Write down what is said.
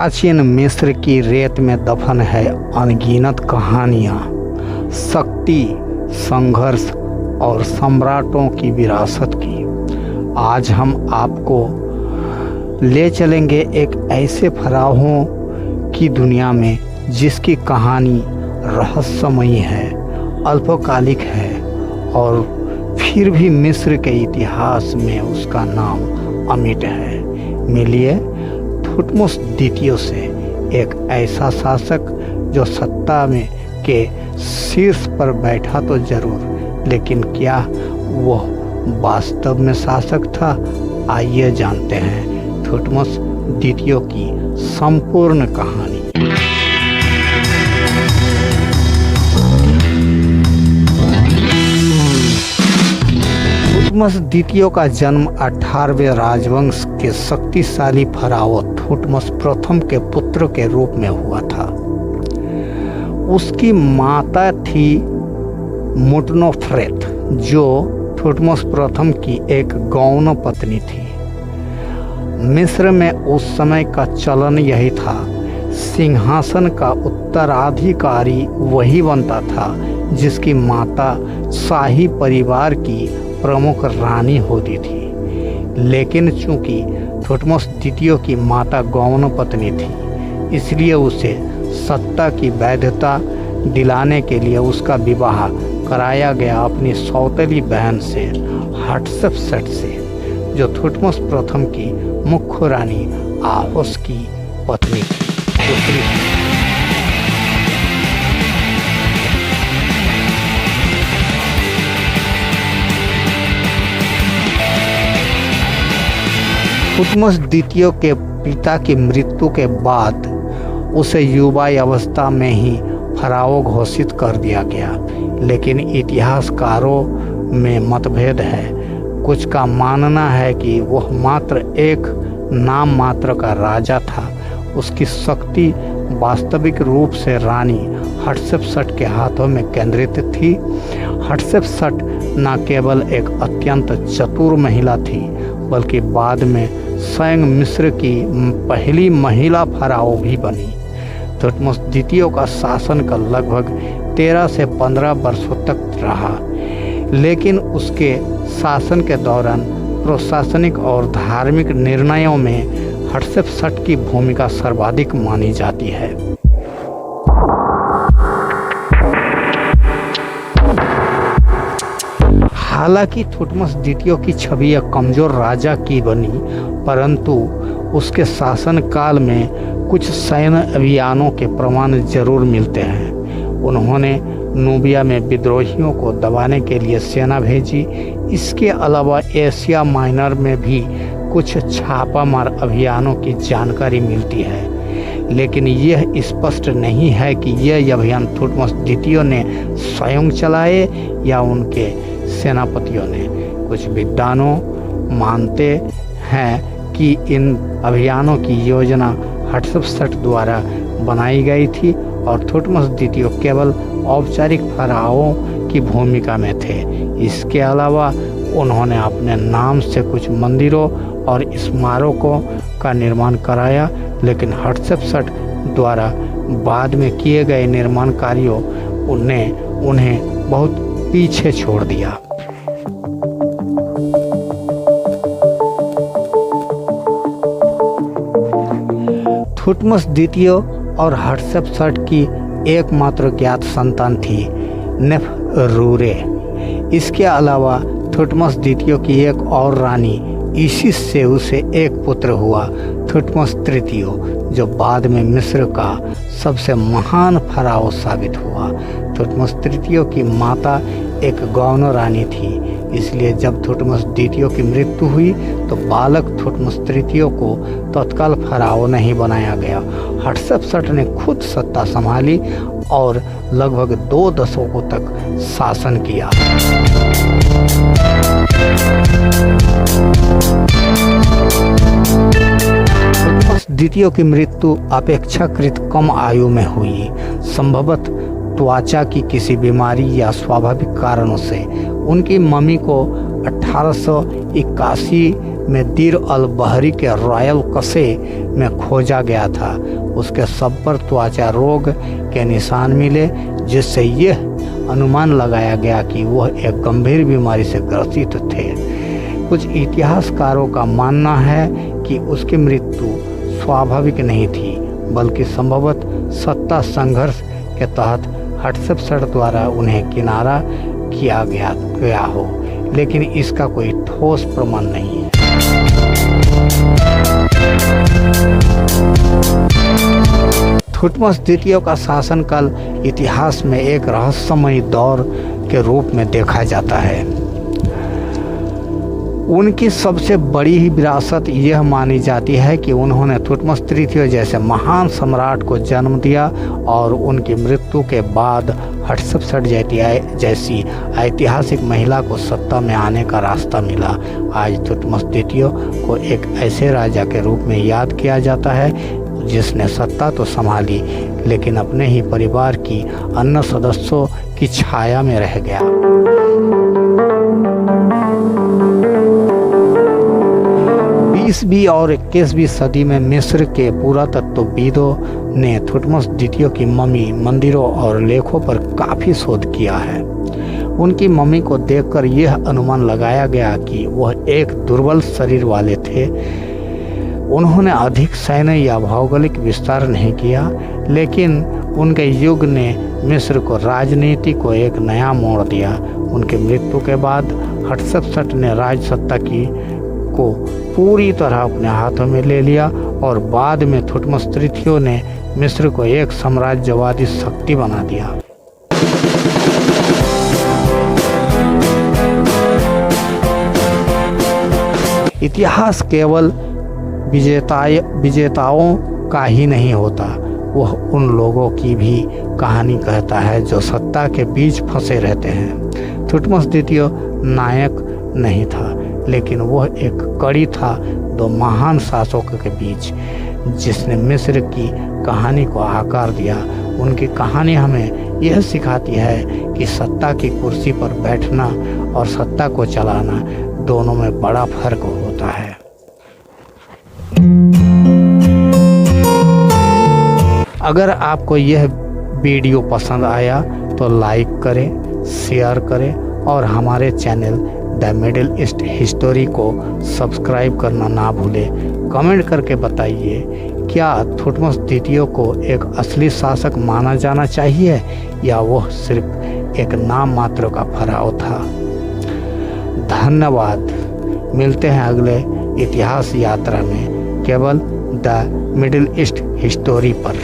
प्राचीन मिस्र की रेत में दफन है अनगिनत कहानियाँ, शक्ति, संघर्ष और सम्राटों की विरासत की। आज हम आपको ले चलेंगे एक ऐसे फराहों की दुनिया में जिसकी कहानी रहस्यमयी है, अल्पकालिक है और फिर भी मिस्र के इतिहास में उसका नाम अमिट है। मिलिए थुटमोस द्वितीय से, एक ऐसा शासक जो सत्ता में के शीर्ष पर बैठा तो जरूर, लेकिन क्या वह वास्तव में शासक था? आइए जानते हैं थुटमोस द्वितीय की संपूर्ण कहानी। थुटमोस द्वितीय का जन्म 18वें राजवंश के शक्तिशाली फराओ थुटमोस प्रथम के पुत्र के रूप में हुआ था। उसकी माता थी मुटनोफ्रेत, जो थुटमोस प्रथम की एक गौण पत्नी थी। मिस्र में उस समय का चलन यही था, सिंहासन का उत्तराधिकारी वही बनता था जिसकी माता शाही परिवार की प्रमुख रानी होती थी। लेकिन चूंकि थुटमोस द्वितीय की माता गौण पत्नी थी, इसलिए उसे सत्ता की वैधता दिलाने के लिए उसका विवाह कराया गया अपनी सौतेली बहन से, हटशेपसुट से, जो थुटमोस प्रथम की मुख्य रानी आहोस की पत्नी थी। थुटमोस द्वितीय के पिता की मृत्यु के बाद उसे युवा अवस्था में ही फराओ घोषित कर दिया गया, लेकिन इतिहासकारों में मतभेद है। कुछ का मानना है कि वह मात्र एक नाम मात्र का राजा था। उसकी शक्ति वास्तविक रूप से रानी हटशेपसुट के हाथों में केंद्रित थी। हटशेपसुट न केवल एक अत्यंत चतुर महिला थी, बल्कि बाद में स्वयं मिस्र की पहली महिला फराओ भी बनी। थुटमोस द्वितीय का शासन का लगभग 13 से 15 वर्षों तक रहा, लेकिन उसके शासन के दौरान प्रशासनिक और धार्मिक निर्णयों में हटशेपसुट की भूमिका सर्वाधिक मानी जाती है। हालांकि थुटमोस द्वितीय की छवि एक कमजोर राजा की बनी, परंतु उसके शासनकाल में कुछ सैन्य अभियानों के प्रमाण जरूर मिलते हैं। उन्होंने नूबिया में विद्रोहियों को दबाने के लिए सेना भेजी। इसके अलावा एशिया माइनर में भी कुछ छापामार अभियानों की जानकारी मिलती है, लेकिन यह स्पष्ट नहीं है कि यह अभियान थुटमोस द्वितीय ने स्वयं चलाए या उनके सेनापतियों ने। कुछ विद्वानों मानते हैं कि इन अभियानों की योजना हटशेपसुट द्वारा बनाई गई थी और थुटमोस द्वितीय केवल औपचारिक फराओं की भूमिका में थे। इसके अलावा उन्होंने अपने नाम से कुछ मंदिरों और स्मारकों का निर्माण कराया, लेकिन हटशेपसुट द्वारा बाद में किए गए निर्माण कार्यों ने उन्हें बहुत पीछे छोड़ दिया। थुटमोस द्वितीय और हटशेपसुट की एकमात्र ज्ञात संतान थी नेफरूरे। इसके अलावा थुटमोस द्वितीय की एक और रानी इसिस से उसे एक पुत्र हुआ, थुटमोस तृतीय, जो बाद में मिस्र का सबसे महान फराओ साबित हुआ। थुटमोस तृतीय की माता एक गौण रानी थी, इसलिए जब थुटमोस द्वितीय की मृत्यु हुई तो बालक थुटमोस तृतीय को तत्काल फराओ नहीं बनाया गया। हटशेपसुट ने खुद सत्ता संभाली और लगभग 2 दशकों तक शासन किया। थुटमोस द्वितीय की मृत्यु अपेक्षाकृत कम आयु में हुई, संभवतः त्वचा की किसी बीमारी या स्वाभाविक कारणों से। उनकी मम्मी को 1881 में दीर अल बहरी के रॉयल कसे में खोजा गया था। उसके शव पर त्वचा रोग के निशान मिले, जिससे यह अनुमान लगाया गया कि वह एक गंभीर बीमारी से ग्रसित थे। कुछ इतिहासकारों का मानना है कि उसकी मृत्यु स्वाभाविक नहीं थी, बल्कि संभवतः सत्ता संघर्ष के तहत हटशपसठ द्वारा उन्हें किनारा किया गया हो, लेकिन इसका कोई ठोस प्रमाण नहीं है। थुटमस द्वितीय का शासनकाल इतिहास में एक रहस्यमयी दौर के रूप में देखा जाता है। उनकी सबसे बड़ी ही विरासत यह मानी जाती है कि उन्होंने थुटमस तृतीय जैसे महान सम्राट को जन्म दिया और उनकी मृत्यु के बाद हटशपसठ जैसी ऐतिहासिक महिला को सत्ता में आने का रास्ता मिला। आज थुटमस द्वितीय को एक ऐसे राजा के रूप में याद किया जाता है जिसने सत्ता तो संभाली, लेकिन अपने ही परिवार की अन्य सदस्यों की छाया में रह गया। 20वीं और 21वीं सदी में मिस्र के पुरातत्वविदों ने थुटमस द्वितीय की मम्मी, मंदिरों और लेखों पर काफ़ी शोध किया है। उनकी मम्मी को देखकर यह अनुमान लगाया गया कि वह एक दुर्बल शरीर वाले थे। उन्होंने अधिक सैन्य या भौगोलिक विस्तार नहीं किया, लेकिन उनके युग ने मिस्र को राजनीति को एक नया मोड़ दिया। उनकी मृत्यु के बाद हटशपसठ ने राजसत्ता को पूरी तरह अपने हाथों में ले लिया और बाद में थुटमस तृतीय ने मिस्र को एक साम्राज्यवादी शक्ति बना दिया। इतिहास केवल विजेताओं का ही नहीं होता, वह उन लोगों की भी कहानी कहता है जो सत्ता के बीच फंसे रहते हैं। थुटमस द्वितीय नायक नहीं था, लेकिन वह एक कड़ी था दो महान शासकों के बीच, जिसने मिस्र की कहानी को आकार दिया। उनकी कहानी हमें यह सिखाती है कि सत्ता की कुर्सी पर बैठना और सत्ता को चलाना दोनों में बड़ा फर्क होता है। अगर आपको यह वीडियो पसंद आया तो लाइक करें, शेयर करें और हमारे channel the middle east history को सब्सक्राइब करना ना भूलें। कमेंट करके बताइए, क्या थुटमस द्वितीय को एक असली शासक माना जाना चाहिए या वह सिर्फ एक नाम मात्र का फराव था। धन्यवाद। मिलते हैं अगले इतिहास यात्रा में, केवल द मिडिल ईस्ट हिस्टोरी पर।